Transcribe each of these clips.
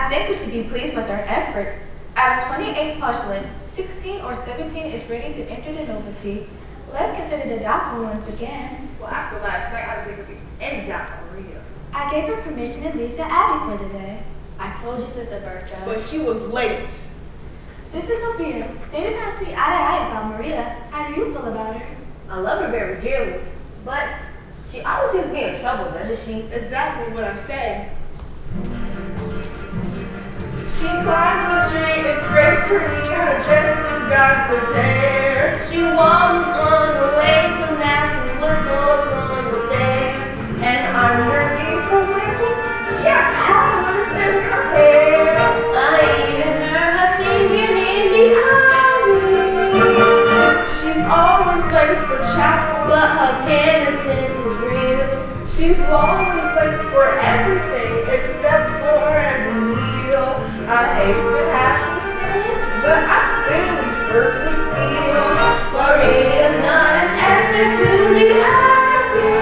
I think we should be pleased with our efforts. Out of 28 postulates, 16 or 17 is ready to enter the novelty. Let's consider the doubtful ones again. Well, after last night, I was able to be any doubt on Maria. I gave her permission to leave the abbey for the day. I told you, Sister Bertha. But she was late. Sister Sophia, they did not see eye to eye about Maria. How do you feel about her? I love her very dearly, but she always seems to be in trouble, doesn't she? Exactly what I said. She climbs a tree, it scrapes her knee, her dress is gone to tear. She wobbles on her way to mass and whistles on the stair. And underneath her wimple, she has flowers in her hair. I even heard her singing in the abbey. She's all always late for chapel, but her penitence is real. she's always late for everything except for every meal. I hate to have to say it, but I barely perfectly feel Maria's not an answer to the abbey.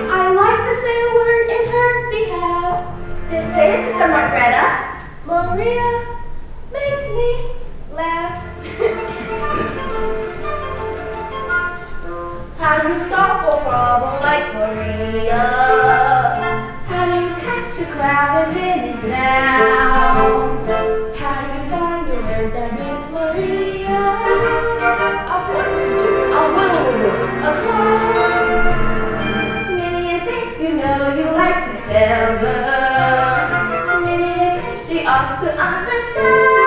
I like to say a word in her behalf. This say, Sister Margareta, Maria makes me laugh. How do you solve a problem like Maria? How do you catch a cloud and pin it down? How do you find a word that means Maria? A clown. Many things you know you like to tell her. Many things she ought to understand.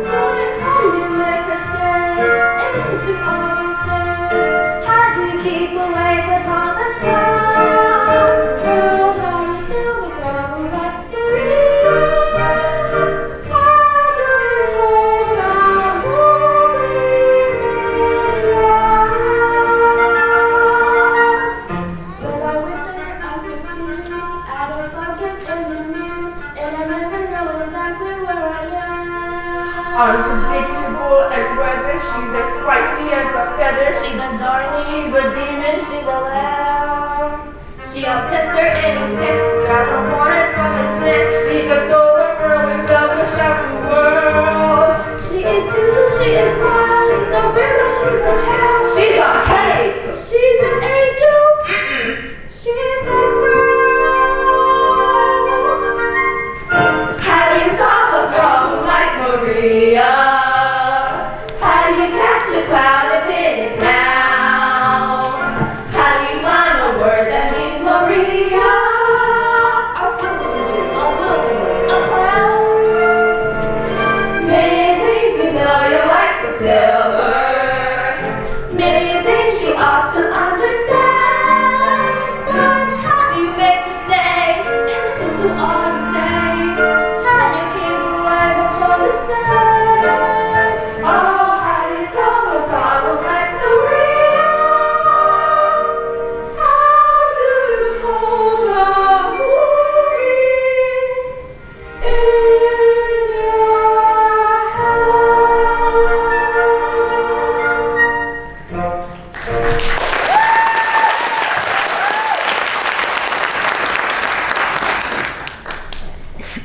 But how do you make her stay? Answer to all you say. How do you keep away from all the sound? Oh, how do you solve a problem like Maria? How do you hold a When I'm with her, I'm confused, out of focus and amused, and I never know exactly where I am. unpredictable as weather. She's as flighty as a feather. She's a darling, She's a demon. she's a lamb. She a pister and he pissed, drives a hornet from his bliss. She could throw a girl and double shout to the world. She is gentle, she is wild, she's a weirdo, she's a child. She's a headache. She's an angel. She's a girl. How do you solve a problem like Maria? How do you catch a cloud and pin it down? How do you find a word that means Maria? A wilderness. A clown. Many things you know you like to tell her. Many things she ought to understand. But how do you make her stay? And listen to all you say. How do you keep alive upon the side? Oh, how do you solve a problem like Maria? How do you hold a movie in your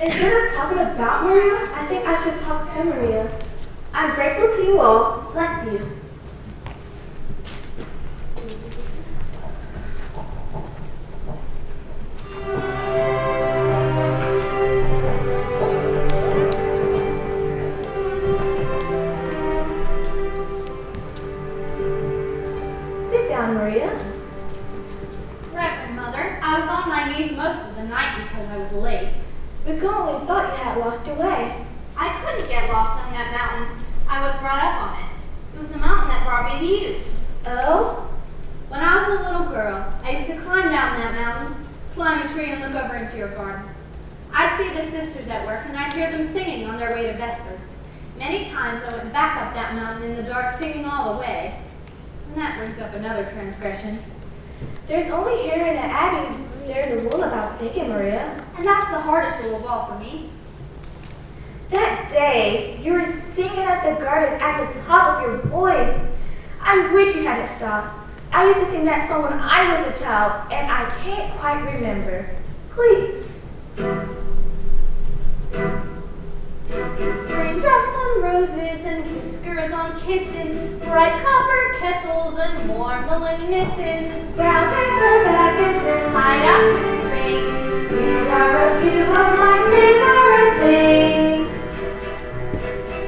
Instead of talking about Maria, I think I should talk to Maria. I'm grateful to you all. Bless you. Sit down, Maria. Reverend Mother, I was on my knees most of the night because I was late. We only thought you had lost your way. I couldn't get lost on that mountain. I was brought up on it. It was the mountain that brought me to you. Oh? When I was a little girl, I used to climb down that mountain, climb a tree and look over into your garden. I'd see the sisters at work and I'd hear them singing on their way to Vespers. Many times I went back up that mountain in the dark singing all the way. And that brings up another transgression. There's only here in the Abbey there's a rule about singing, Maria. And that's the hardest rule of all for me. That day, you were singing at the garden at the top of your voice. I wish you hadn't stopped. I used to sing that song when I was a child, and I can't quite remember. Please. Raindrops on roses and whiskers on kittens, bright copper kettles and warm woolen mittens, Brown paper packages tied up with strings. These are a few of my favorite things.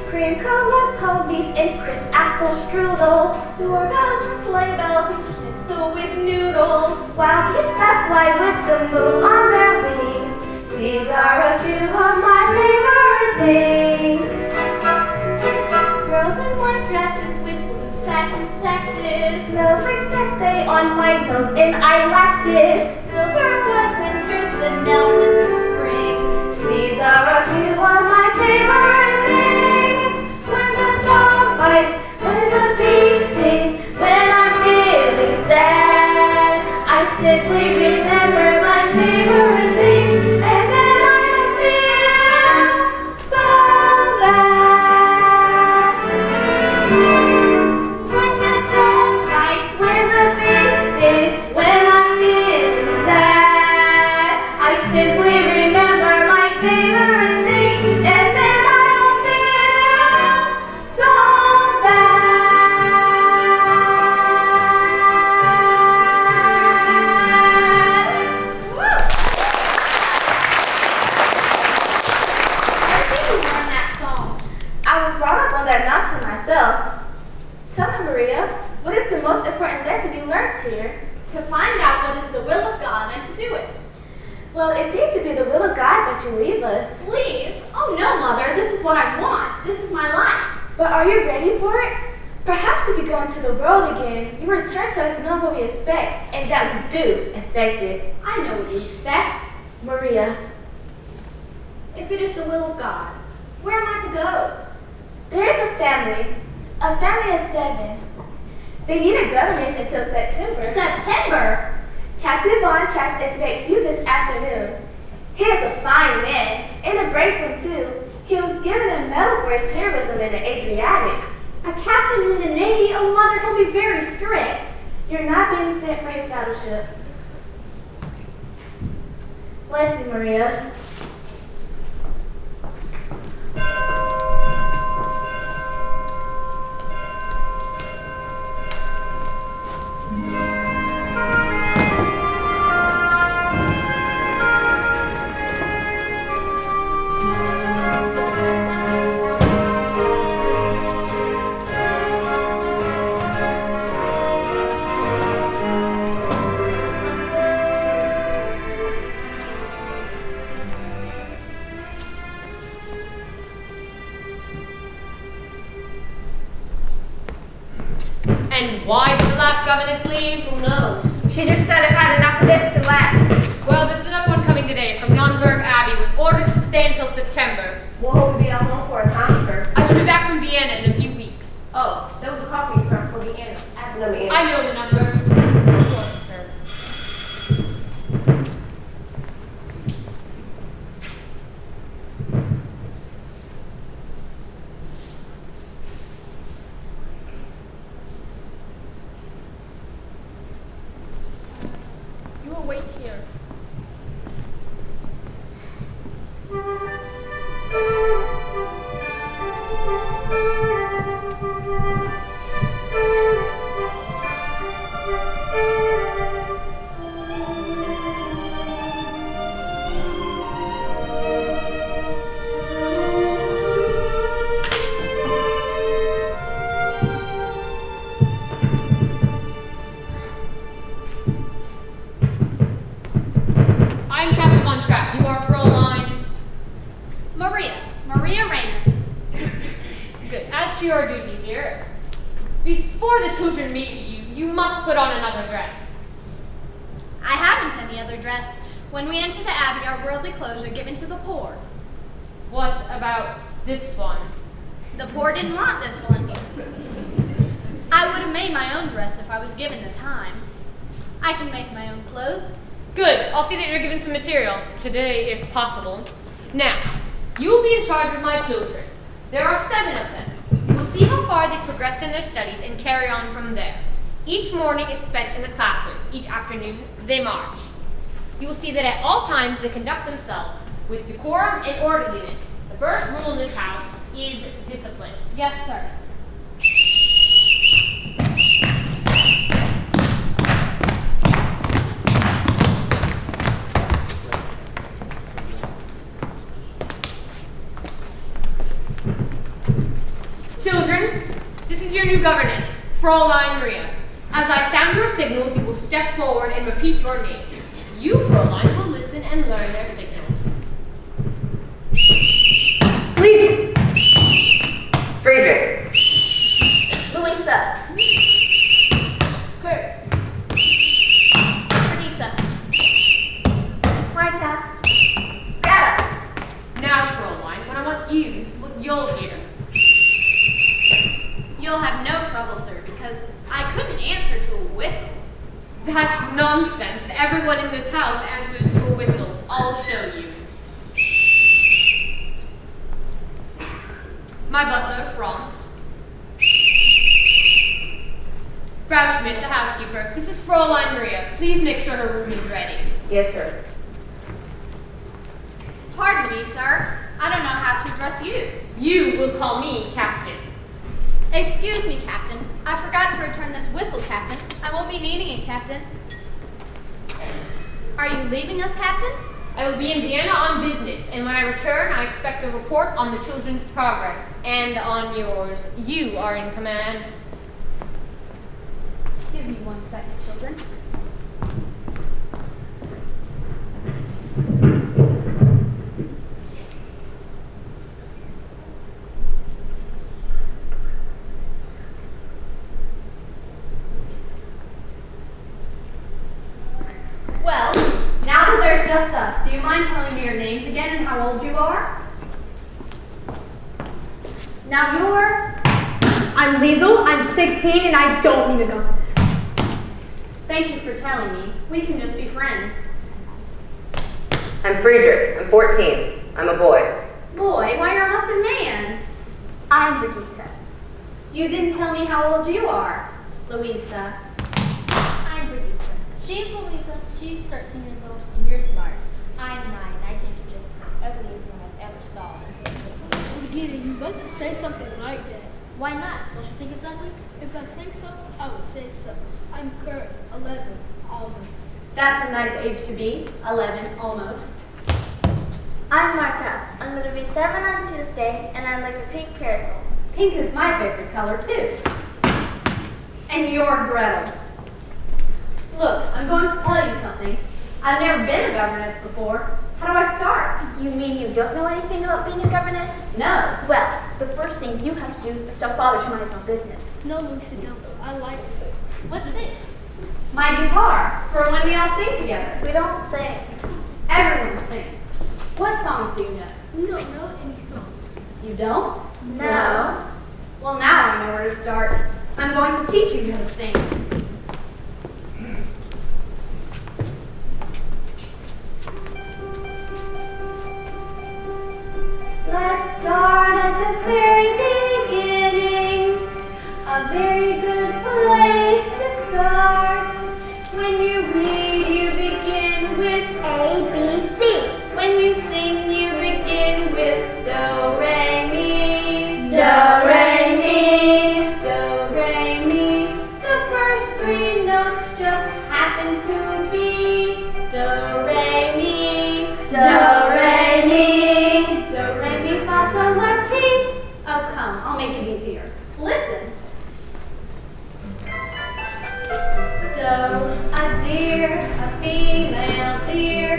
Cream-colored ponies and crisp apple strudels, Doorbells and sleigh bells and schnitzel with noodles. wild geese that fly with the moons on their wings. These are a few of my favorite things. Girls in white dresses with blue satin sashes. Snowflakes that stay on my nose and eyelashes. Silverwood winters that melt into spring. These are a few of my favorite things. When the dog bites, when the bee stings. sent here? To find out what is the will of God and to do it. Well, it seems to be the will of God that you leave us. Leave? Oh no, Mother, this is what I want. This is my life. But are you ready for it? Perhaps if you go into the world again, you return to us knowing what we expect, and that we do expect it. I know what you expect. Maria, If it is the will of God, where am I to go? there is a family of 7. They need a governess until September. September? Captain Von Trax expects you this afternoon. He is a fine man, and a brave one too. He was given a medal for his heroism in the Adriatic. A captain in the Navy? Oh, Mother, he'll be very strict. You're not being sent for his battleship. Bless you, Maria. And why did the last governess leave? Who knows? She just said I've had enough of this to laugh. Well, there's another one coming today from Nürnberg Abbey with orders to stay until September. We'll hope to be at home for a time, sir. I should be back from Vienna in a few weeks. Oh, that was a coffee, sir, for the end. I know the number. Of course, sir. You will wait here. I'm Captain Von Trapp. You are Fräulein. Maria Rayner. Good. As to your duties here, before the children meet you, you must put on another dress. I haven't any other dress. When we enter the Abbey, our worldly clothes are given to the poor. What about this one? The poor didn't want this one. I would have made my own dress if I was given the time. I can make my own clothes. Good. I'll see that you're given some material today, if possible. Now, you will be in charge of my children. There are 7 of them. You will see how far they've progressed in their studies and carry on from there. Each morning is spent in the classroom. Each afternoon, they march. You will see that at all times they conduct themselves with decorum and orderliness. The first rule in this house is discipline. Yes, sir. Children, this is your new governess, Fräulein Maria. As I sound your signals, you will step forward and repeat your name. You, Fräulein, will listen and learn their signals. Please. Friedrich. Louisa. Kurt. Perdita. Marta. Greta. Now, Fräulein, what I want you is what you'll hear. You'll have no trouble, sir, because I couldn't answer to a whistle. That's nonsense. Everyone in this house answers to a whistle. I'll show you. My butler, Franz. Frau Schmidt, the housekeeper. This is Fräulein Maria. Please make sure her room is ready. Yes, sir. Pardon me, sir. I don't know how to address you. You will call me Captain. Excuse me, Captain. I forgot to return this whistle, Captain. I won't be needing it, Captain. Are you leaving us, Captain? I will be in Vienna on business, and when I return, I expect a report on the children's progress and on yours. You are in command. Give me 1 second, children. children. Well, now that there's just us, do you mind telling me your names again and how old you are? Now I'm Liesel, I'm 16, and I don't need a governess. thank you for telling me. We can just be friends. I'm Friedrich. I'm 14. I'm a boy. Boy, why you're almost a man. I'm Brigitte. You didn't tell me how old you are, Louisa. I'm Brigitte. She's Louisa. She's 13 years old, and you're smart. I'm 9. I think you're just the ugliest one I've ever saw. Brigitte, you mustn't say something like that. Why not? Don't you think it's ugly? If I think so, I would say so. I'm Kurt, 11, almost. That's a nice age to be, 11 almost. I'm Marta. I'm going to be 7 on Tuesday, and I like a pink parasol. Pink is my favorite color too. And you're Gretel. Look, I'm going to tell you something. I've never been a governess before. How do I start? You mean you don't know anything about being a governess? No. Well, the first thing you have to do is tell Father to mind his own business. No, Lucy, don't. I like it. What's this? My guitar, for when we all sing together. We don't sing. Everyone sings. What songs do you know? We don't know any songs. You don't? No. Well, now I know where to start. I'm going to teach you how to sing. Let's start at the very beginning. A very good place to start. When you read, you begin with A, B, C. When you sing, you begin with do, re, mi. Do, re, mi. Do, re, mi. The first 3 notes just happen to be do, re, mi. Do, re, mi. Do, re, mi, fa, sol, la, ti. Oh, come, I'll make it easier. Listen. Do, a deer, a female deer.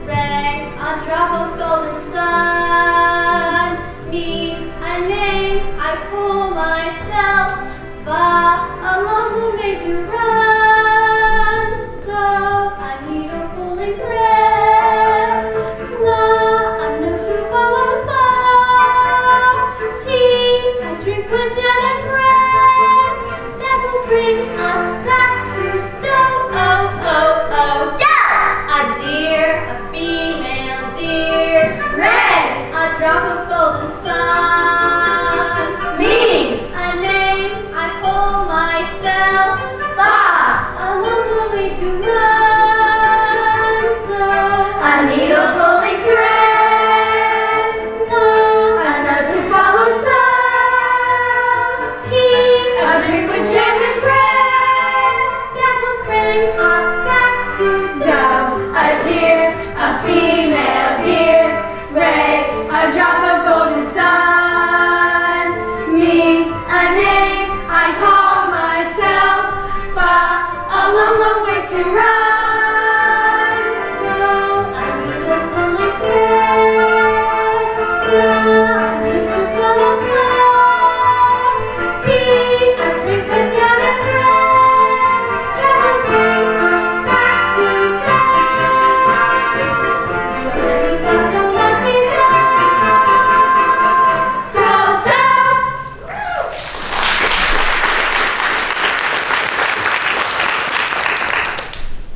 Re, a drop of golden sun. Mi, a name I call myself. Fa, a long way to run. So, I need a holy thread. La, a note to follow. Sa, ti, I drink with jam and bread. That will bring us back to do. Oh, oh, oh. Do. A deer, a female deer. Red. A drop of golden sun. Me. A name I call myself. Fa. A long way to run. So I need a holy thread. La, A note to follow. Sa. ti, A drink with jam and bread. that will bring us back to Do, a deer, a female deer. Ray, a drop of golden sun. Me, a name I call myself. Fa, a long, long way to run. So I need a holy thread. La, I need to follow some. Tea, I drink the jam and bread. That will bring us back to do. Do, re, mi, fa, sol, la, ti, do. So do.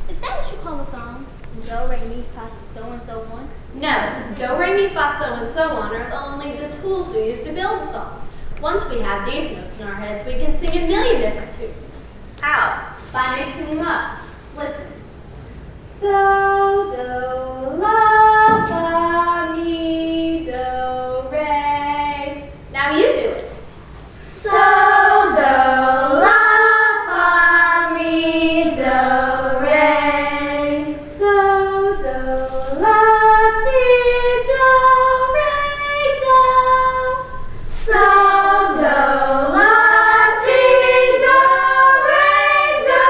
Is that what you call a song? Do, re, mi, fa, so and so on? No, do, re, mi, fa, so, and so on are only the tools we use to build a song. Once we have these notes in our heads, we can sing a million different tunes. How? By mixing them up. Listen. So, do, la, fa, mi, do, re. Now you do it. So do, la, fa, mi, do, re. So, do, la, ti, do, re, do. So do, la, ti, do, re, do.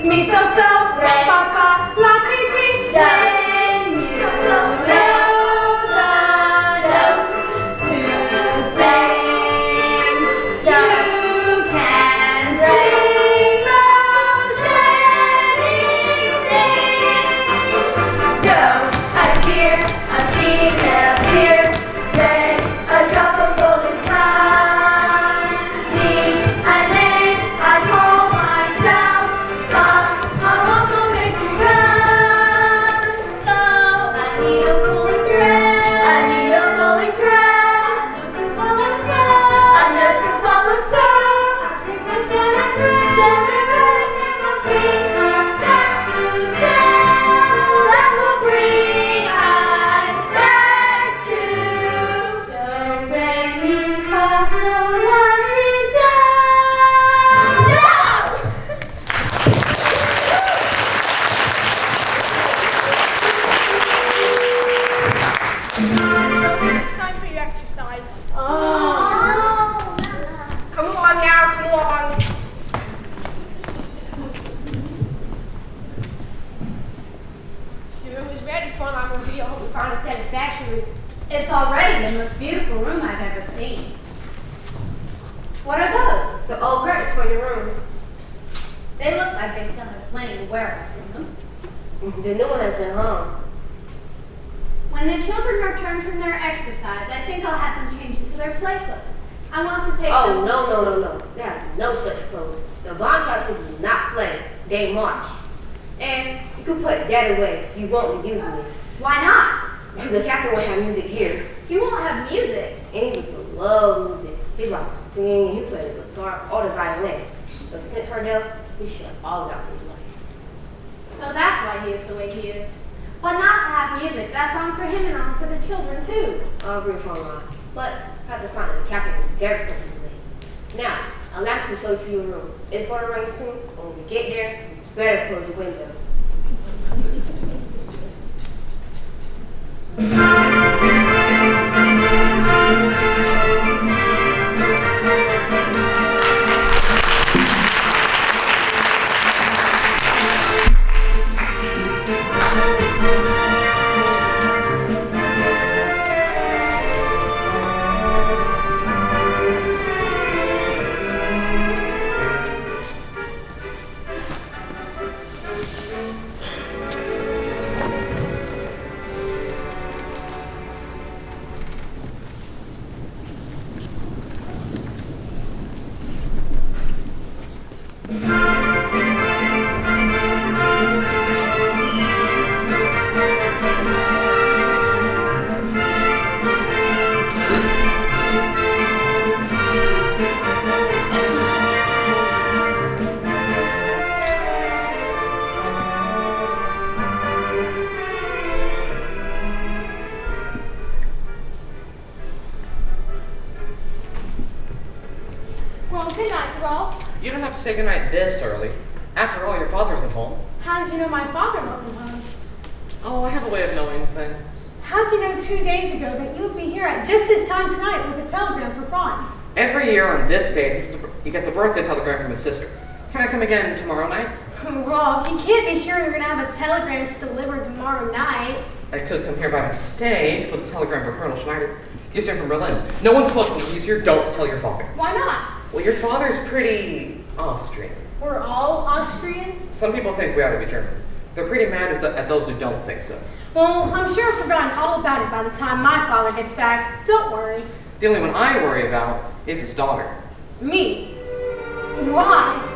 mi so so, re fa fa, la ti ti, do, mi so so, re the notes to sing. You can sing most anything. Do, a tear, a female tear, re, a drop of golden sun. D, a name I call myself. Fa, a long way to run. So I need a pulling thread. I need a pulling thread. A note to follow so. I take my jam and red, and will bring us back to down. That will bring us back to do, re, mi, fa, sol, la, ti, do. It's time for your exercise. Come on now, come on. Your room is ready for my reveal. We found a satisfactory. It's already the most beautiful room I've ever seen. What are those? The old curtains for your room. They look like they still have plenty to wear out in them. The new one has been hung. When the children return from their exercise, I think I'll have them change into their play clothes. I want to take Oh, them. no. They have no such clothes. The Von Charles do not play. They march. And you can put that away. You won't be using it. Why not? The captain will have music here. He won't have music. And he used to love music. He liked to sing, he played the guitar, or the violin. But since her death, he shut all out his life. So that's why he is the way he is. But not to have music, that's wrong for him and wrong for the children too. I'll agree for a lot. But I have to find that the captain is very set in his ways. Now, allow me to show you to your room. It's going to rain soon, and when we get there, you better close the window. Well, good night, Rolf. You don't have to say goodnight this early. After all, your father's at home. How did you know my father wasn't home? Oh, I have a way of knowing things. How did you know 2 days ago that you would be here at just this time tonight with a telegram for Franz? Every year on this date, he gets a birthday telegram from his sister. Can I come again tomorrow night? Rolf, you can't be sure you're going to have a telegram delivered tomorrow night. I could come here by mistake with a telegram for Colonel Schneider. He's here from Berlin. No one's supposed to know he's here. Don't tell your father. Why not? Well, your father's pretty Austrian. We're all Austrian? Some people think we ought to be German. They're pretty mad at those who don't think so. Well, I'm sure I've forgotten all about it by the time my father gets back. Don't worry. The only one I worry about is his daughter. Me? Why?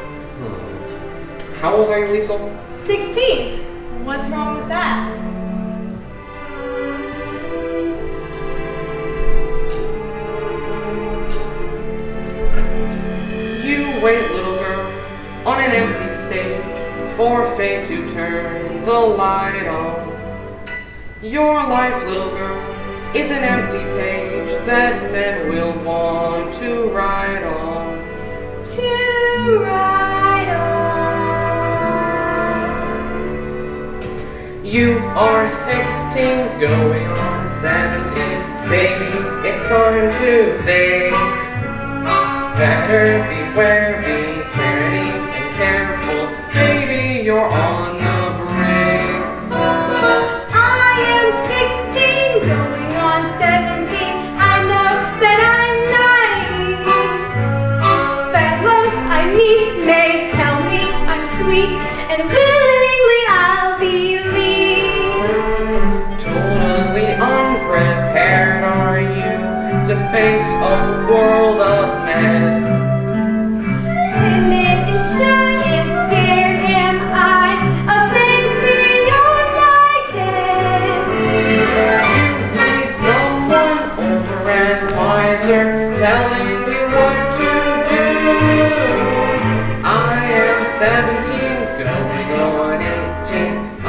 How old are you, Liesel? 16. What's wrong with that? You wait, little girl, on an empty stage, for fate to turn the light on. Your life, little girl, is an empty page that men will want to write on. To ride on. You are 16, going on 17. Baby, it's time to think. Better beware, be pretty and careful. Baby, you're on the brink. I am 16, going on 17. I know that I'm naive. Fellows I meet may tell me I'm sweet, and willingly I'll believe. Totally unprepared are you to face a world of men. Timid and shy and scared am I of things beyond my ken. You need someone older and wiser telling you what to do. I am 17, going on 18. I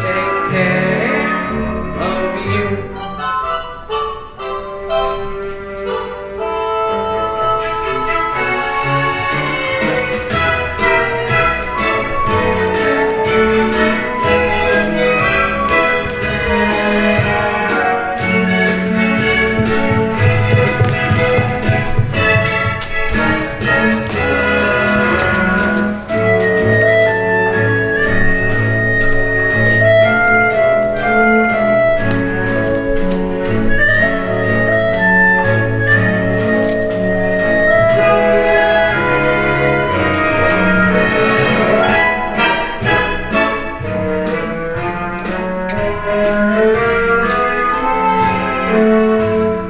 take care of you.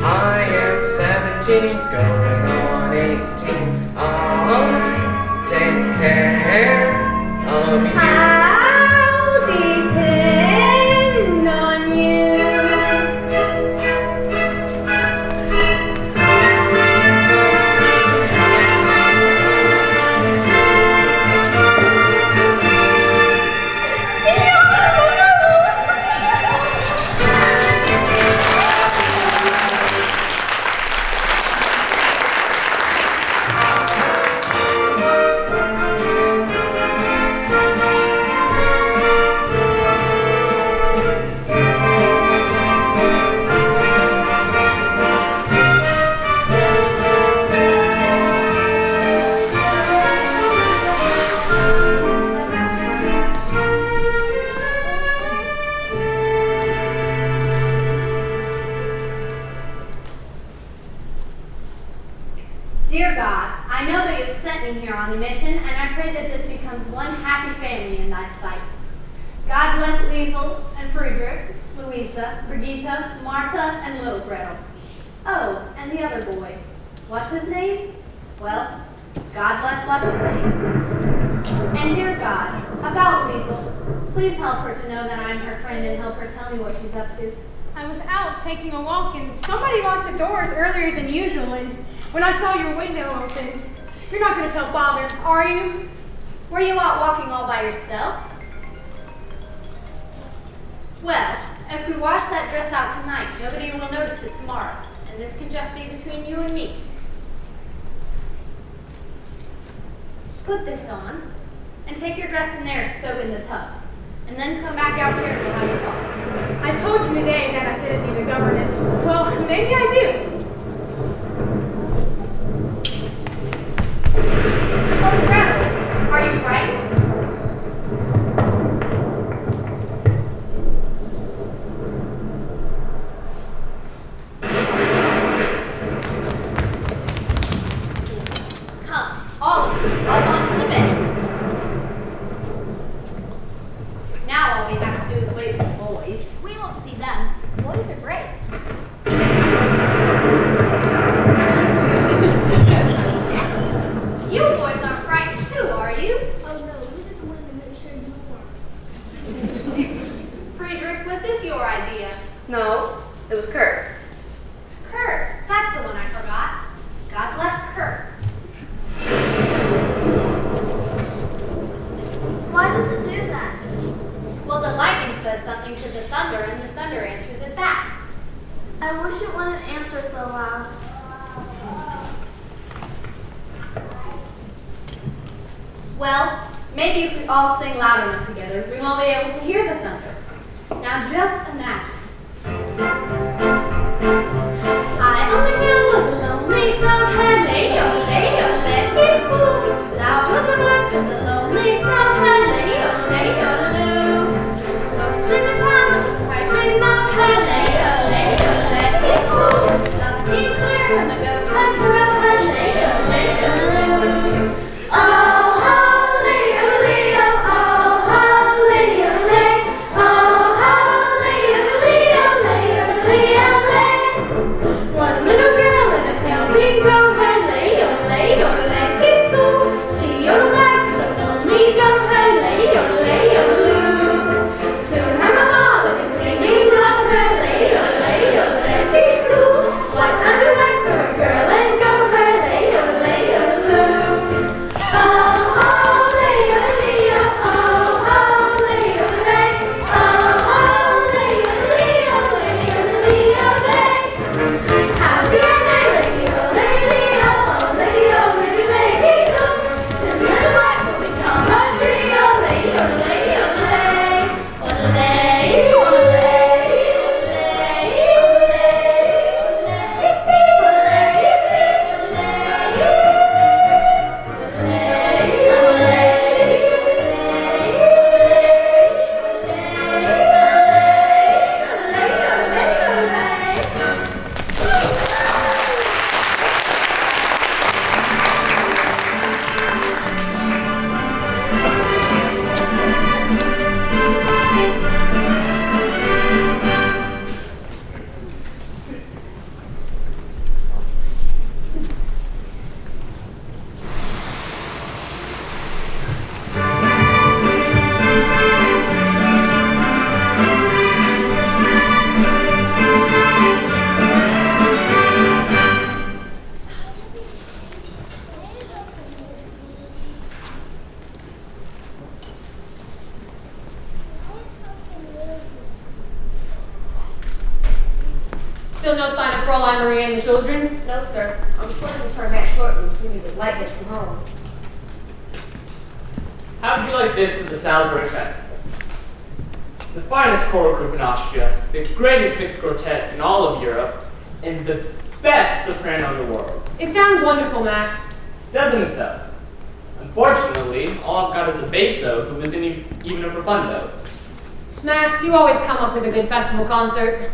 I am 17, going on 18. I'll take care of you. I'll depend on you. Dear God, I know that you have sent me here on a mission, and I pray that this becomes one happy family in thy sight. God bless Liesel and Friedrich, Louisa, Brigitta, Marta, and little Gretel. Oh, and the other boy. What's his name? Well, God bless what's his name. And dear God, about Liesel, please help her to know that I'm her friend and help her tell me what she's up to. I was out taking a walk and somebody locked the doors earlier than usual, and when I saw your window open, you're not going to tell Father, are you? Were you out walking all by yourself? Well, if we wash that dress out tonight, nobody will notice it tomorrow, and this can just be between you and me. Put this on, and take your dress in there to soak in the tub, and then come back out here and we'll have a talk. I told you today that I didn't need a governess. Well, maybe I do. Oh, Gretel, are you frightened? Come, all of you, up onto the bed. Now all we have to do is wait for the boys. We won't see them. Boys are brave. You boys aren't frightened too, are you? Oh no, we just wanted to make sure you weren't. Friedrich, was this your idea? No, it was Kurt's. Kurt, that's the one I forgot. God bless Kurt. Why does it do that? Well, the lightning says something to the thunder, and the thunder answers it back. I wish it wouldn't answer so loud. Well, maybe if we all sing loud enough together, we won't be able to hear the thunder. Now just imagine. High on the hill was a lonely brown hen, lay-o, lay-o, let it go. Loud was the voice of the lonely brown hen. Still no sign of Fräulein Maria and the children? No, sir. I'm sure to return back shortly as soon as the light gets from home. How would you like this for the Salzburg Festival? The finest choral group in Austria, the greatest mixed quartet in all of Europe, and the best soprano in the world. It sounds wonderful, Max. Doesn't it though? Unfortunately, all I've got is a basso who isn't even a profundo. Max, you always come up with a good festival concert.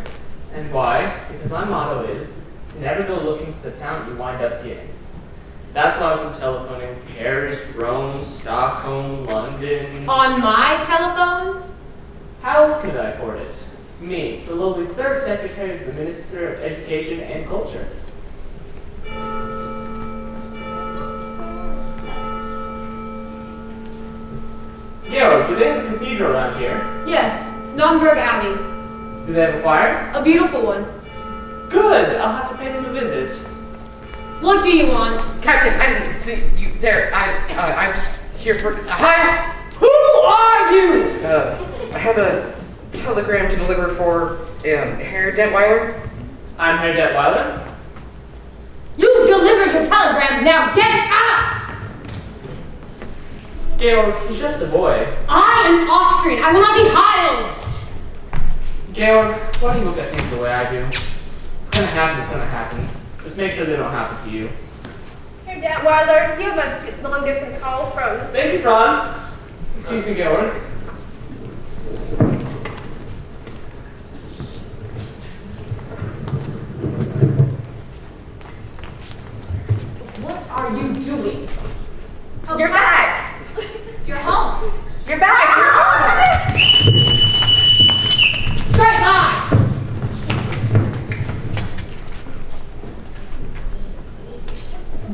And why? Because my motto is, to never go looking for the talent you wind up getting. That's why I've been telephoning Paris, Rome, Stockholm, London. On my telephone? How else could I afford it? Me, the lowly third secretary of the Minister of Education and Culture. Georg, do they have a cathedral around here? Yes, Nürnberg Abbey. Do they have a choir? A beautiful one. Good, I'll have to pay them a visit. What do you want? Captain, I didn't see you there. I'm just here for. Hi! Who are you? I have a telegram to deliver for Herr Detweiler. I'm Herr Detweiler. You delivered your telegram, now get out! Georg, he's just a boy. I am Austrian, I will not be hided! Georg, why do you look at things the way I do? It's gonna happen. Just make sure they don't happen to you. Here, Detweiler, you have a long-distance call from... Thank you, Franz. Excuse me, Georg. What are you doing? Oh, you're back. You're home. You're back. You're home. Straight line!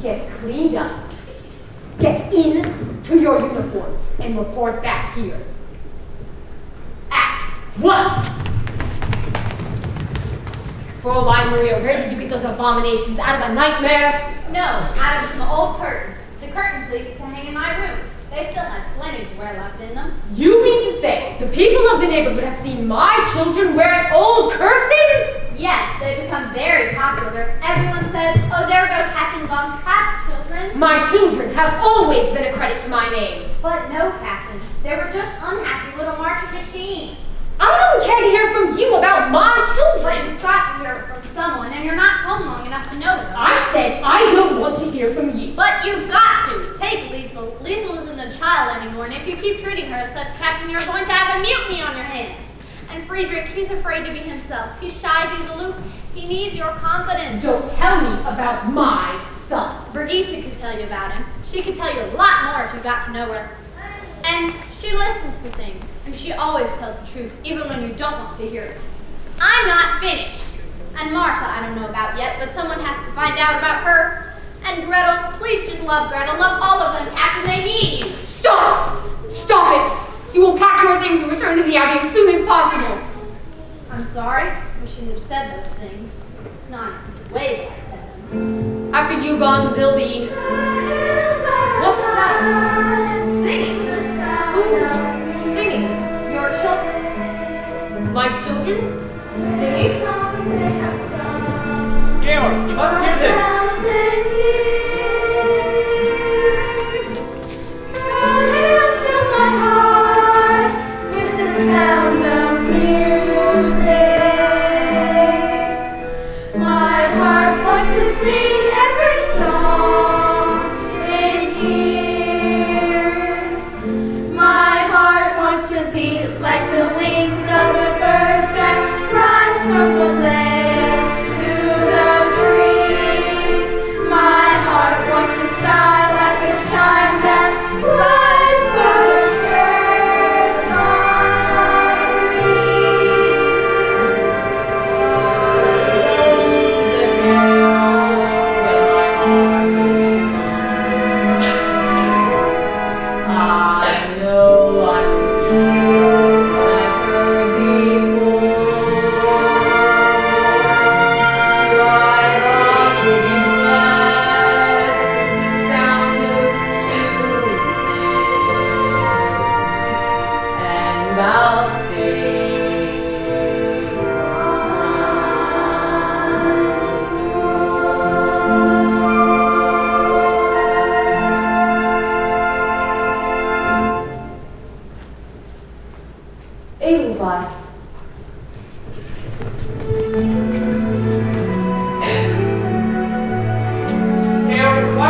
Get cleaned up. Get into your uniforms and report back here. At once! Fräulein Maria, where did you get those abominations? Out of a nightmare? No, out of some old curtains. The curtain sleeves to hang in my room. They still had plenty to wear left in them. You mean to say the people of the neighborhood have seen my children wearing old curtains? Yes, they've become very popular. Everyone says, oh, there go Captain Von Trapp's children. My children have always been a credit to my name. But no, Captain. They were just unhappy little marching machines. I don't care to hear from you about my But children. you've got to hear it from someone, and you're not home long enough to know them. I said I don't want to hear from you. But you've got to. Take Liesel. Liesel isn't a child anymore, and if you keep treating her as such, Captain, you're going to have a mutiny on your hands. And Friedrich, he's afraid to be himself. He's shy, he's aloof. He needs your confidence. Don't tell me about my son. Brigitte could tell you about him. She could tell you a lot more if you got to know her. And she listens to things, and she always tells the truth, even when you don't want to hear it. I'm not finished. And Martha, I don't know about yet, but someone has to find out about her. And Gretel, please just love Gretel. Love all of them, Captain. They need you. Stop! Stop it! You will pack your things and return to the Abbey as soon as possible. I'm sorry. I shouldn't have said those things. Not the way that I said them. After you gone, they'll be... What's that? Singing. Who's singing? Your children. My children? Singing? Georg, you must hear this. Sound of music. My heart wants to sing every song it hears. My heart wants to beat like the wings of the birds that rise from the lake to the trees. Why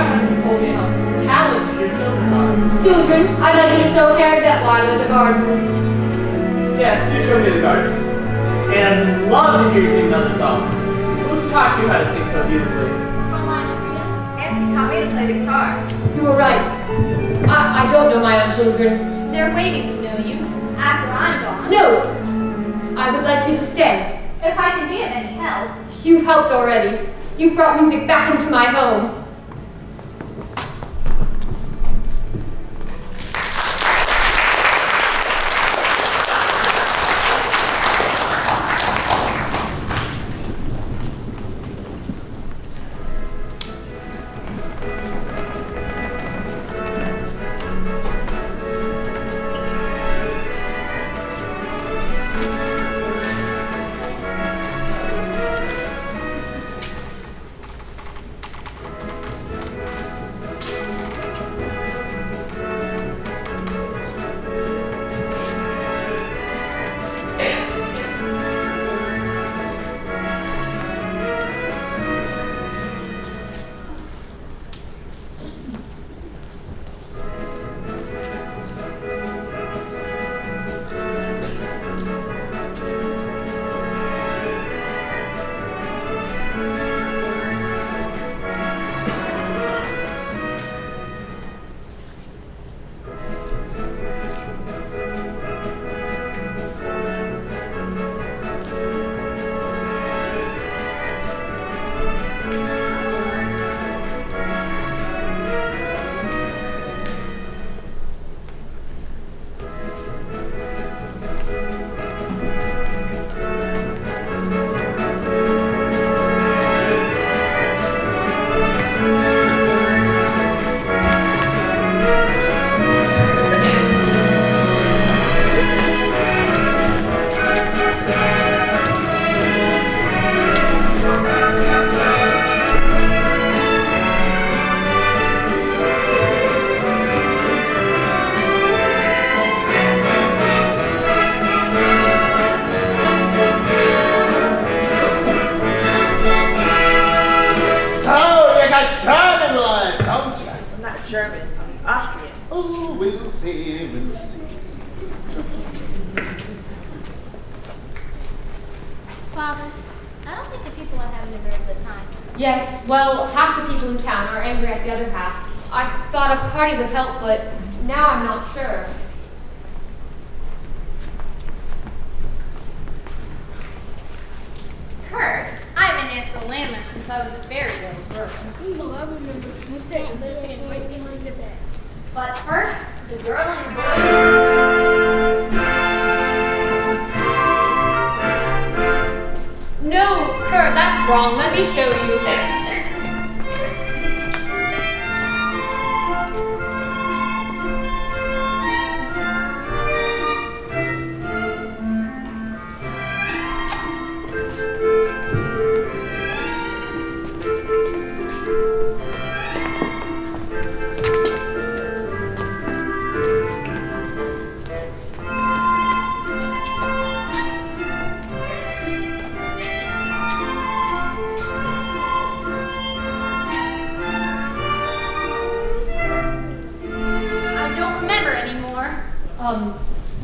haven't you told me how talented your children are? Children, I'd like you to show Harry that wine with the gardens. Yes, do show me the gardens. And I'd love to hear you sing another song. Who taught you how to sing so beautifully? Auntie taught me to play the guitar. You were right. I don't know my own children. They're waiting to know you after I'm gone. No! I would like you to stay. If I can be of any help. You've helped already. You've brought music back into my home. German, I'm Austrian. Oh, we'll see, we'll see. Father, I don't think the people are having a very good time. Yes, well, half the people in town are angry at the other half. I thought a party would help, but now I'm not sure. Kurt, I've been asked the landlord since I was a very little girl. Well, I remember you said you lived in right behind the bed. But first, the girl and the boy. No, Kurt, that's wrong. Let me show you.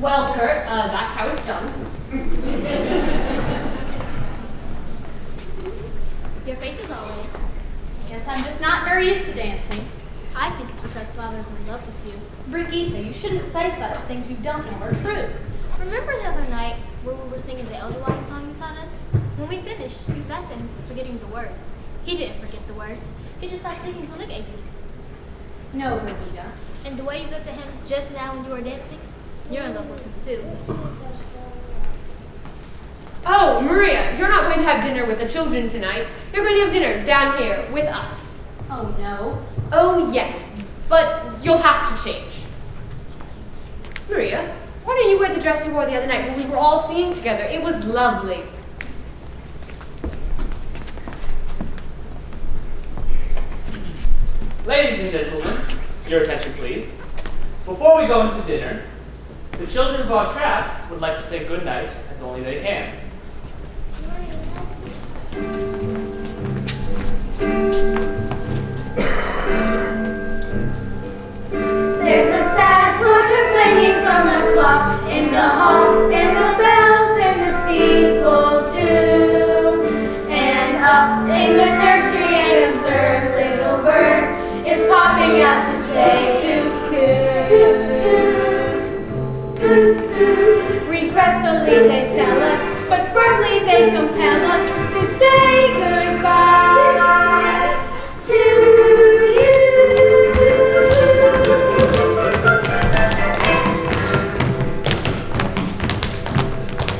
Well, Kurt, that's how it's done. Your face is all red. Guess I'm just not very used to dancing. I think it's because Father's in love with you. Brigitte, you shouldn't say such things you don't know are true. Remember the other night when we were singing the Edelweiss song you taught us? When we finished, you got to him for forgetting the words. He didn't forget the words. He just stopped singing to look at you. No, Brigitte. And the way you looked at him just now when you were dancing, you're in love with him too. Oh, Maria, you're not going to have dinner with the children tonight. You're going to have dinner down here with us. Oh, no. Oh, yes, but you'll have to change. Maria, why don't you wear the dress you wore the other night when we were all singing together? It was lovely. Ladies and gentlemen, your attention please. Before we go into dinner, the children of our trap would like to say good night as only they can. the hall, and the bells in the steeple too. And up in the nursery an absurd little bird is popping out to say cuckoo. Regretfully they tell us, but firmly they compel us to say goodbye to you.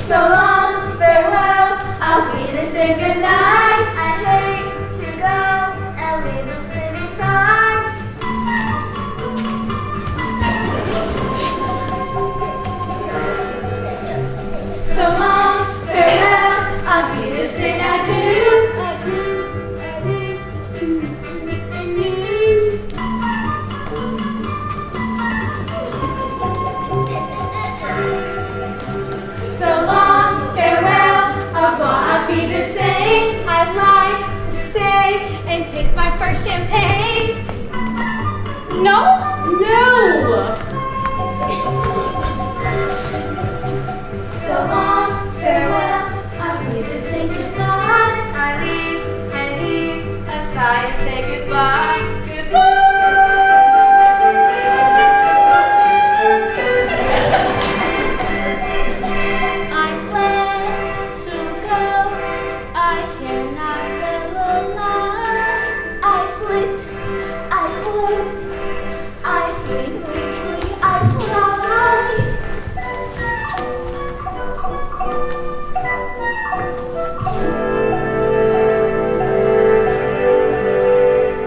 So long, farewell, I'll be to say goodnight. I hate to go and leave this pretty sight. So long, farewell, I'll be to say adieu. Adieu to me and you. So long, farewell, au revoir, I'll be to say I'd like to stay and taste my first champagne. No? No! So long, farewell, I'll be to say goodbye. I leave and heave a sigh and say goodbye. Goodbye! I'm glad to go. I cannot tell a lie. I flit, I float, I flee quickly, I fly.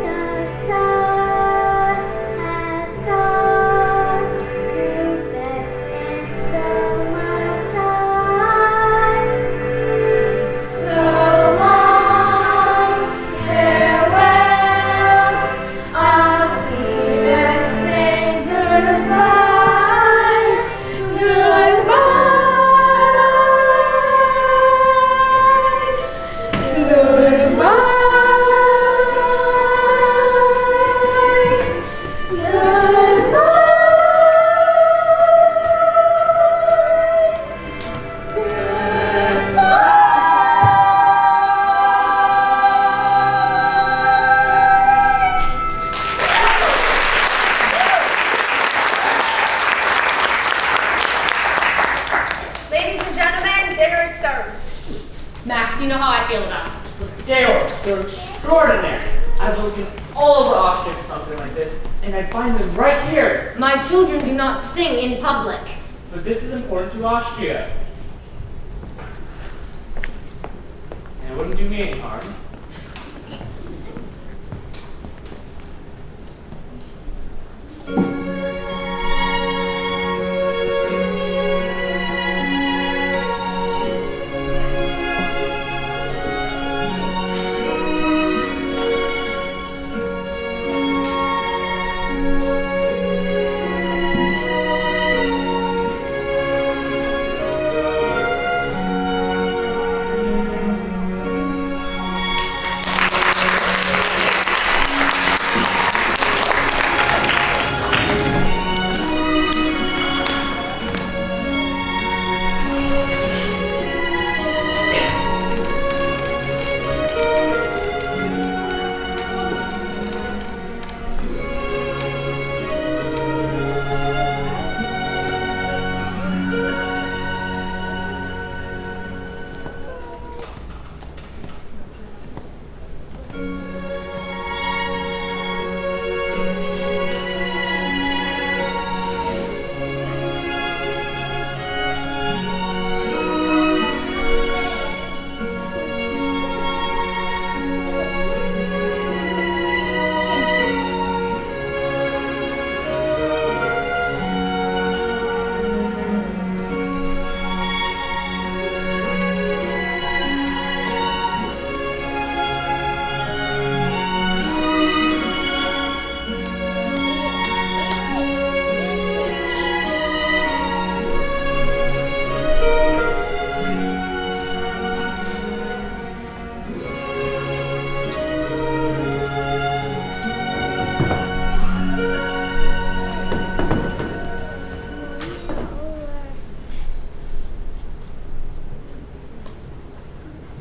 The sun has gone to bed, and so must I. So long, farewell, I'll be to say goodbye, Ladies and gentlemen, dinner is served. Max, you know how I feel about it. They're extraordinary. I've been looking all over Austria for something like this, and I find them right here. My children do not sing in public. But this is important to Austria. And it wouldn't do me any harm.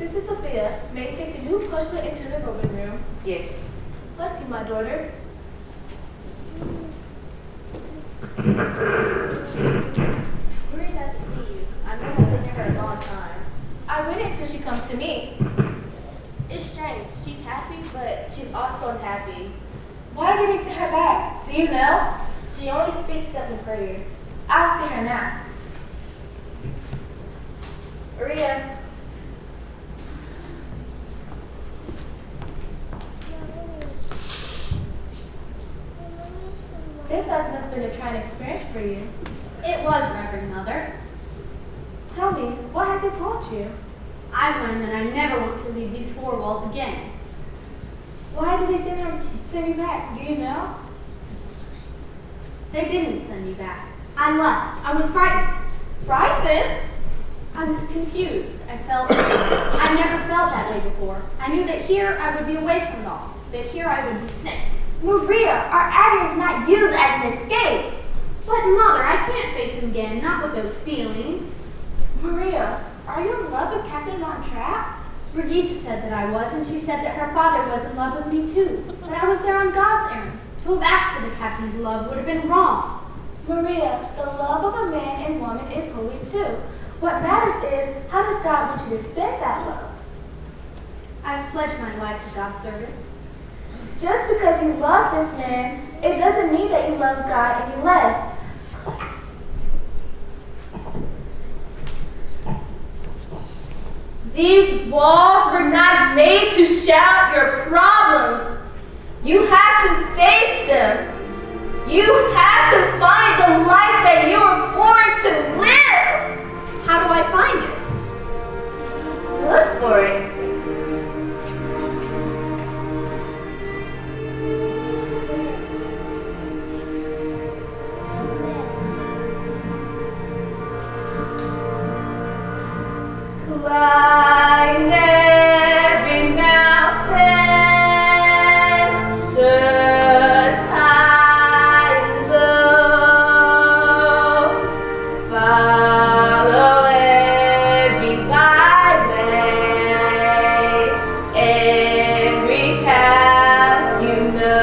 Sister Sophia, may I take the new pushlet into the robing room? Yes. Bless you, my daughter. Maria's asked to see you. I know I said to her a long time. I waited until she comes to me. It's strange. She's happy, but she's also unhappy. Why did he send her back? Do you know? She only speaks up in prayer. I'll see her now. Maria. This must have been a trying experience for you. It was, Reverend Mother. Tell me, what has he taught you? I learned that I never want to leave these four walls again. Why did he send you back? Do you know? They didn't send me back. I left. I was frightened. Frightened? I was confused. I never felt that way before. I knew that here I would be away from it all. That here I would be safe. Maria, our abbey is not used as an escape. But Mother, I can't face him again, not with those feelings. Maria, are you in love with Captain Von Trapp? Brigitte said that I was, and she said that her father was in love with me too. But I was there on God's errand. To have asked for the captain's love would have been wrong. Maria, the love of a man and woman is holy too. What matters is, how does God want you to spend that love? I've pledged my life to God's service. Just because you love this man, it doesn't mean that you love God any less. These walls were not made to shout your problems. You have to face them. You have to find the life that you were born to live. How do I find it? Look for it. Climb every mountain, search high and low, follow every byway, every path you know.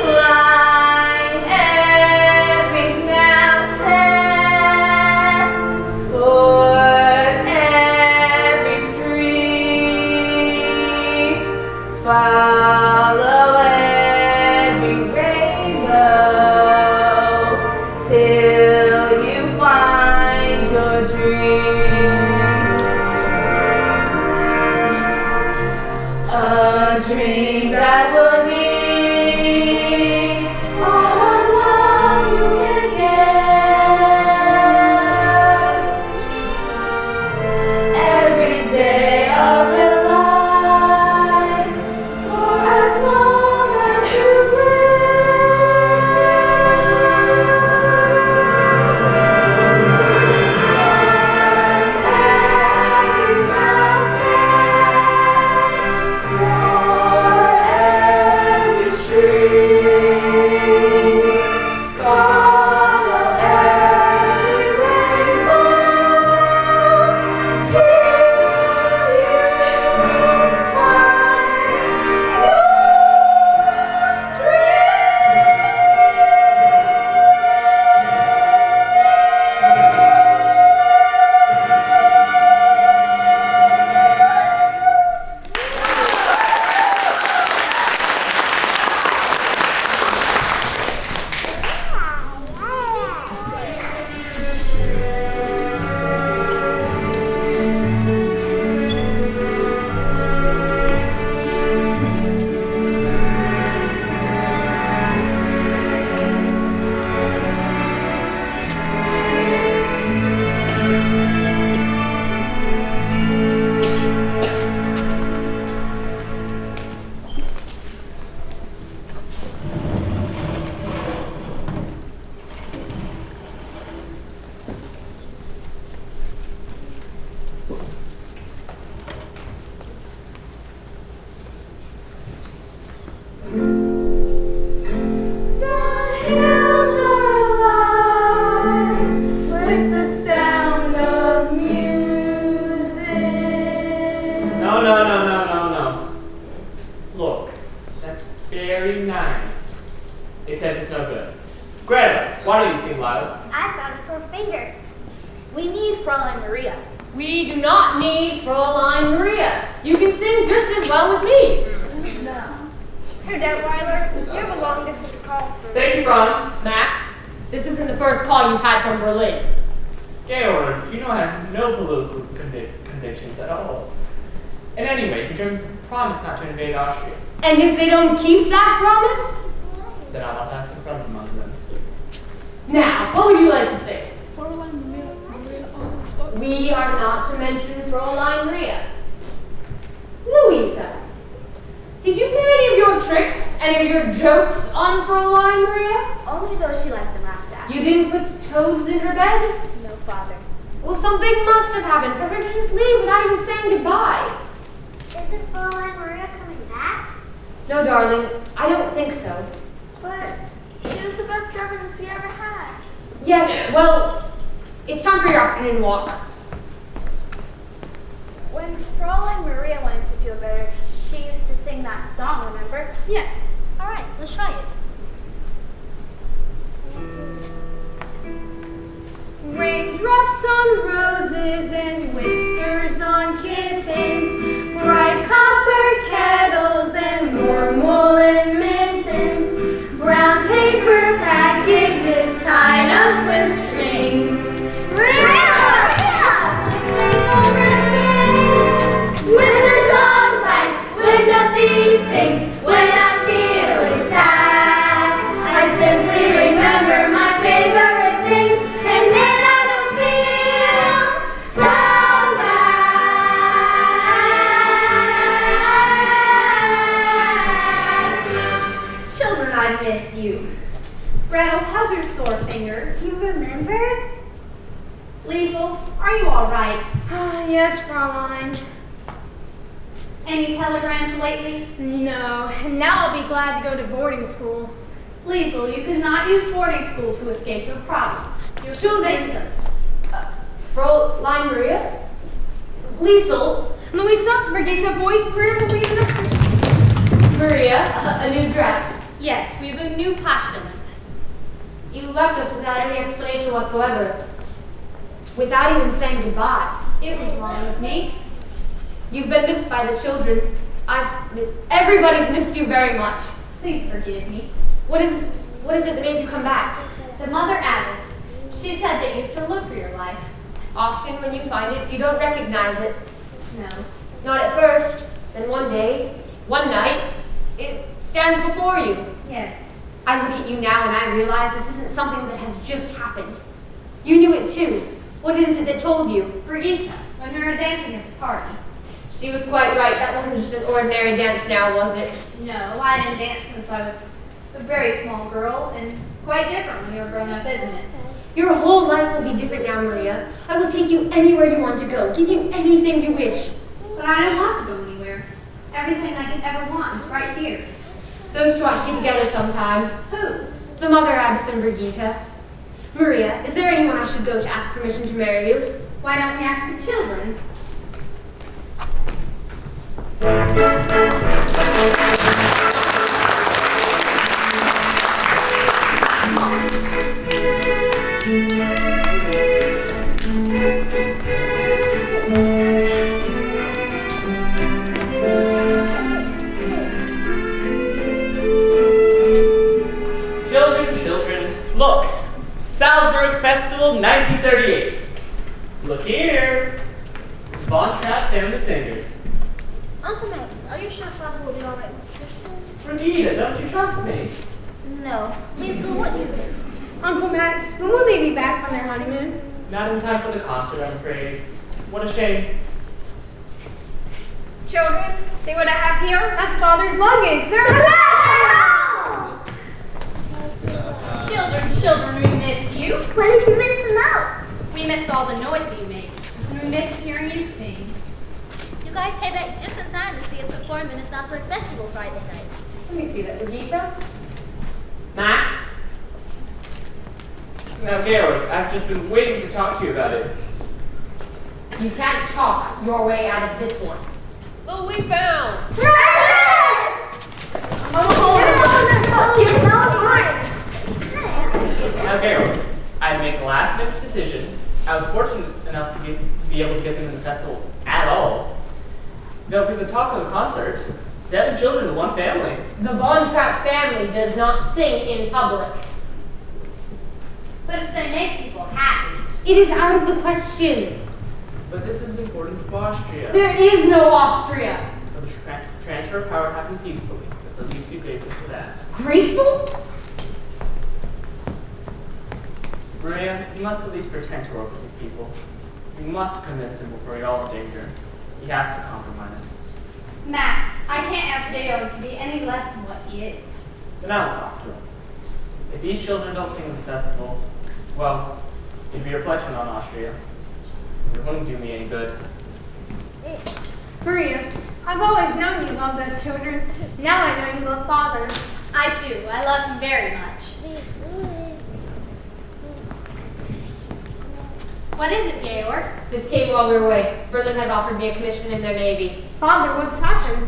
Climb every mountain, ford every stream, follow every rainbow, till you find your dream. A dream that will need all the love you can get. Every day of your life, for as long as you live. Every mountain, for Maria. We do not need Fräulein Maria. You can sing just as well with me. Here, Detweiler, you have a long distance call for Thank you, Franz. Max, this isn't the first call you've had from Berlin. Georg, you know I have no political convictions at all. And anyway, the Germans promised not to invade Austria. And if they don't keep that promise? Then I want to have some friends among them. Now, what would you like to say? We are not to mention Fräulein Maria. Louisa, did you play any of your tricks, any of your jokes on Fräulein Maria? Only those she liked and laughed at. You didn't put toads in her bed? No, Father. Well, something must have happened for her to just leave without even saying goodbye. Isn't Fräulein Maria coming back? No, darling, I don't think so. But she was the best governess we ever had. Yes, well, it's time for your afternoon walk. When Fräulein Maria wanted to feel better, she used to sing that song, remember? Yes. All right, let's try it. Raindrops on roses and whiskers on kittens, bright copper kettles and warm woolen mittens, brown paper packages tied up with strings. When the dog bites, when the bee stings, when I'm feeling sad, I simply remember my favorite things, and then I don't feel so bad. Children, I've missed you. Gretel, how's your sore finger? You remember? Liesel, are you all right? Yes, Fräulein. Any telegrams lately? No, and now I'll be glad to go to boarding school. Liesel, you cannot use boarding school to escape your problems. You're too victim. Fräulein Maria? Liesel? Louisa, Brigitte, boys, we're leaving us. Maria, a new dress. Yes, we have a new postulant. You left us without any explanation whatsoever. Without even saying goodbye. It was wrong with me. You've been missed by the children. Everybody's missed you very much. Please forgive me. What is it that made you come back? The mother Alice, she said that you have to look for your life. Often when you find it, you don't recognize it. No. Not at first. Then one day, one night, it stands before you. Yes. I look at you now and I realize this isn't something that has just happened. You knew it too. What is it that told you? Brigitte, when we were dancing at the party. She was quite right. That wasn't just an ordinary dance now, was it? No, I didn't dance since I was a very small girl, and it's quite different when you're grown up, isn't it? Your whole life will be different now, Maria. I will take you anywhere you want to go, give you anything you wish. But I don't want to go anywhere. Everything I could ever want is right here. Those two ought to get together sometime. Who? The mother abbess and Brigitte. Maria, is there anyone I should go to ask permission to marry you? Why don't we ask the children? Children, look! Salzburg Festival 1938. Look here! Von Trapp Family Singers. Uncle Max, are you sure Father will be all right with this? Brigitte, don't you trust me? No. Liesel, what do you think? Uncle Max, when will they be back from their honeymoon? Not in time for the concert, I'm afraid. What a shame. Children, see what I have here? That's Father's luggage. Children, we missed you. What did you miss the most? We missed all the noise that you make. And we missed hearing you sing. You guys came back just in time to see us perform in the Salzburg Festival Friday night. Let me see that. Brigitte? Max? Now, Georg, I've just been waiting to talk to you about it. You can't talk your way out of this one. Look what we found! Now, Georg, I made a last-minute decision. I was fortunate enough to be able to get them in the festival at all. They'll be the talk of the concert. 7 children in one family. The Von Trapp family does not sing in public. But if they make people happy, It is out of the question. But this is important to Austria. There is no Austria. But the transfer of power happened peacefully. Let's at least be grateful for that. Grateful? Maria, you must at least pretend to work with these people. You must convince him before you're all in danger. He has to compromise. Max, I can't ask Georg to be any less than what he is. Then I will talk to him. If these children don't sing at the festival, well, it'd be a reflection on Austria. It wouldn't do me any good. Maria, I've always known you love those children. Now I know you love Father. I do. I love him very much. What is it, Georg? This came while we were away. Berlin has offered me a commission in their navy. Father, what's happened?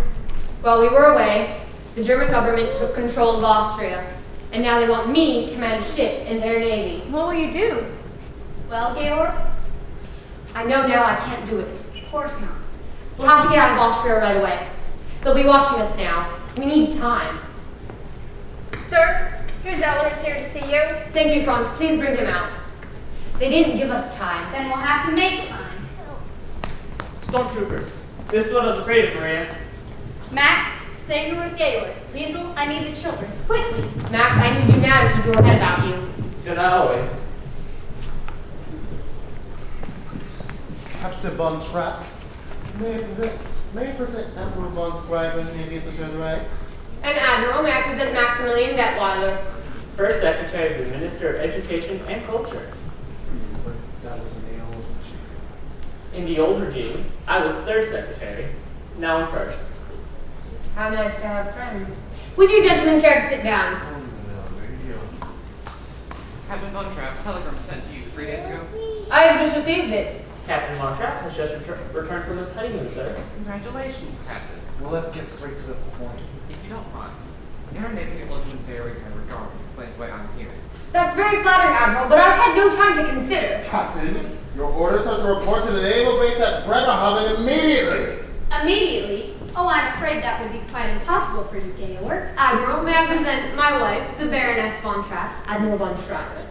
While we were away, the German government took control of Austria, and now they want me to command a ship in their navy. What will you do? Well, Georg? I know now I can't do it. Of course not. We'll have to get out of Austria right away. They'll be watching us now. We need time. Sir, here's Eller's here to see you. Thank you, Franz. Please bring him out. They didn't give us time. Then we'll have to make time. Stormtroopers. This is what I was afraid of, Maria. Max, stay here with Georg. Liesel, I need the children. Quickly. Max, I need you now to keep your head about you. Do not always. Captain Von Trapp, may I present Admiral Von Scriven, Navy at the Third Reich? And Admiral, may I present Maximilian Detweiler. First Secretary of the Minister of Education and Culture. But that was in the old regime. In the old regime, I was 3rd Secretary. Now I'm 1st. How nice to have friends. Would you gentlemen care to sit down? Oh no, radio. Captain Von Trapp, telegram sent to you 3 days ago. I have just received it. Captain Von Trapp has just returned from his honeymoon, sir. Congratulations, Captain. Well, let's get straight to the point. If you don't mind, your navy will do very kind regard explains why I'm here. That's very flattering, Admiral, but I've had no time to consider. Captain, your orders are to report to the naval base at Bremerhaven immediately. Immediately? Oh, I'm afraid that would be quite impossible for you, Georg. Admiral, may I present my wife, the Baroness Von Trapp, Admiral Von Schreiber.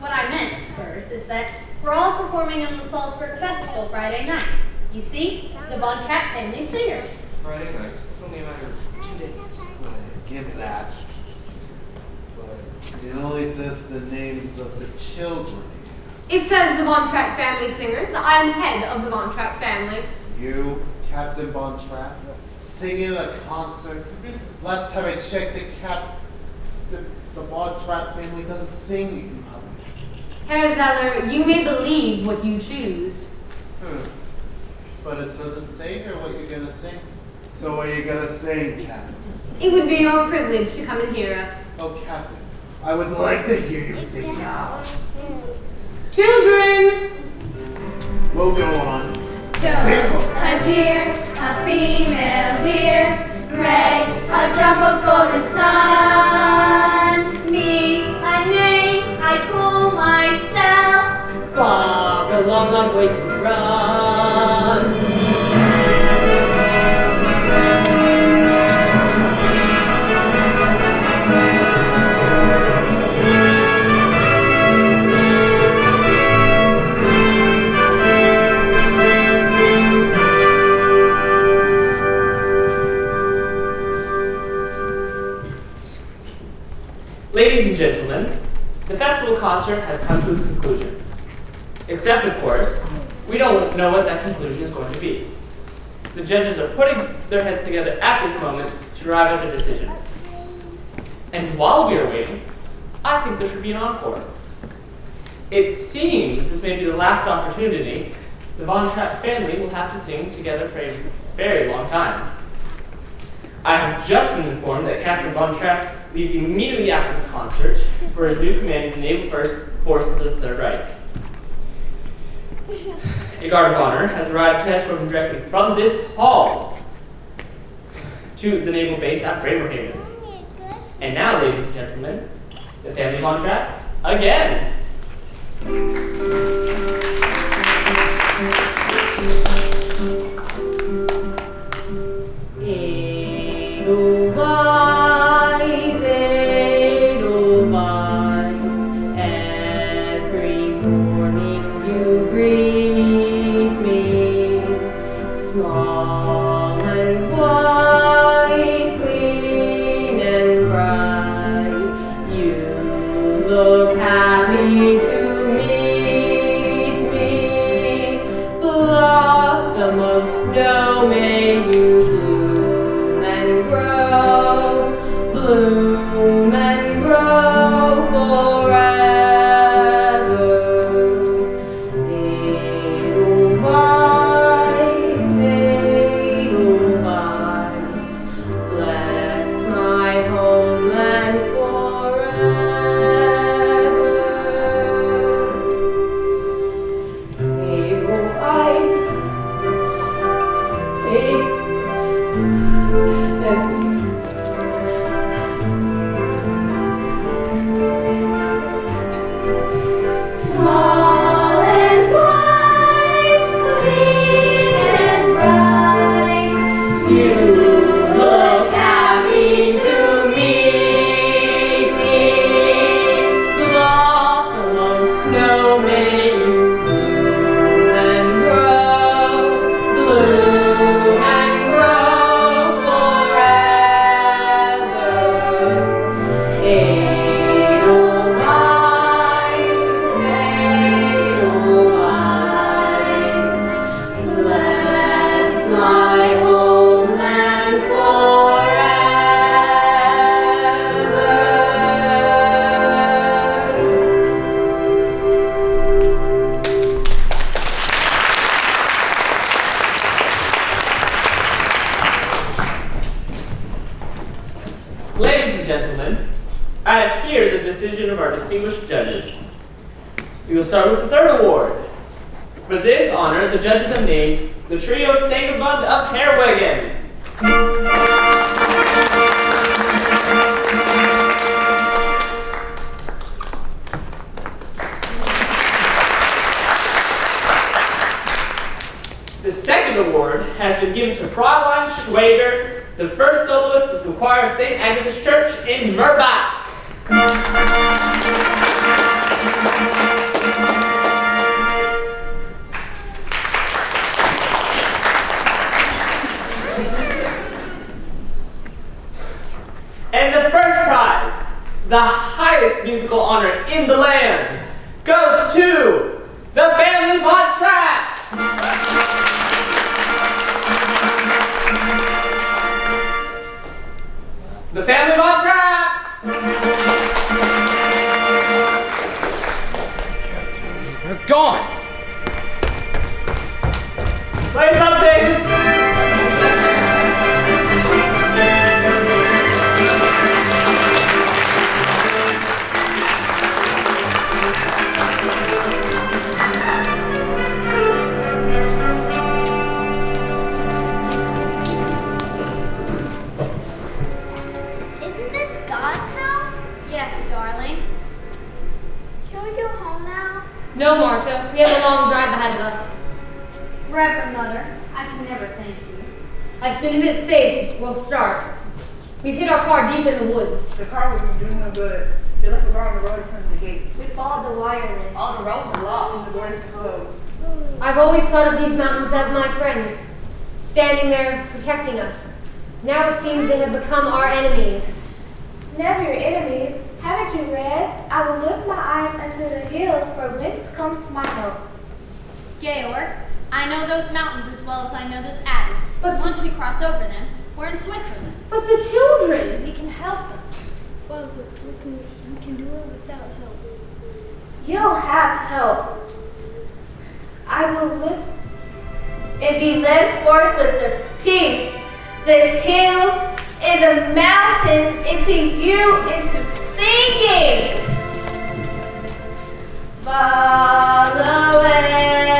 What I meant, sirs, is that we're all performing in the Salzburg Festival Friday night. You see, the Von Trapp family singers. Friday night. It's only a matter of 2 days. Well, give me that. But it only says the names of the children. It says the Von Trapp family singers. I'm head of the Von Trapp family. You, Captain Von Trapp, singing a concert. Last time I checked, the Von Trapp family doesn't sing in public. Herr Zeller, you may believe what you choose. But it doesn't say here what you're gonna sing. So what are you gonna sing, Captain? It would be your privilege to come and hear us. Oh, Captain, I would like to hear you sing now. Children! We'll go on. A deer, a female deer, gray, a drop of golden sun. Me, a name I call myself. Far along, long way to run. Ladies and gentlemen, the festival concert has come to its conclusion. Except, of course, we don't know what that conclusion is going to be. The judges are putting their heads together at this moment to arrive at a decision. And while we are waiting, I think there should be an encore. It seems this may be the last opportunity the Von Trapp family will have to sing together for a very long time. I have just been informed that Captain Von Trapp leaves immediately after the concert for his new command in the Naval Forces of the Third Reich. A guard of honor has arrived to escort him directly from this hall to the naval base at Bremerhaven. And now, ladies and gentlemen, the family Von Trapp again. snow may you bloom and grow, bloom and grow forever. Edelweiss, bless my homeland forever. Edelweiss, Small and white, clean and bright, you look happy to meet me. blossom of snow may you bloom and grow, bloom and grow forever. Edelweiss, bless my homeland forever. Ladies and gentlemen, I have here the decision of our distinguished judges. We will start with the third award. For this honor, the judges have named the trio Sangebund of Herwegen. The second award has been given to Fräulein Schwager, the first soloist with the choir of St. Agatha's Church in Murbach. And the first prize, the highest musical honor in the land, goes to the Family Von Trapp. The Family Von Trapp. They're gone. Play something. Isn't this God's house? Yes, darling. Can we go home now? No, Marta, we have a long drive ahead of us. Reverend Mother, I can never thank you. As soon as it's safe, we'll start. We've hid our car deep in the woods. The car wasn't doing no good. They left the car on the road in front of the gates. We followed the wireless. All the roads are locked and the doors are closed. I've always thought of these mountains as my friends, standing there protecting us. Now it seems they have become our enemies. Never your enemies. Haven't you read? I will lift my eyes unto the hills, from whence comes my help. Georg, I know those mountains as well as I know this abbey. But once we cross over them, we're in Switzerland. But the children! We can help them. Father, we can do it without help. You'll have help. I will live and be led forth with the peace, the hills, and the mountains into you, into singing. Far away.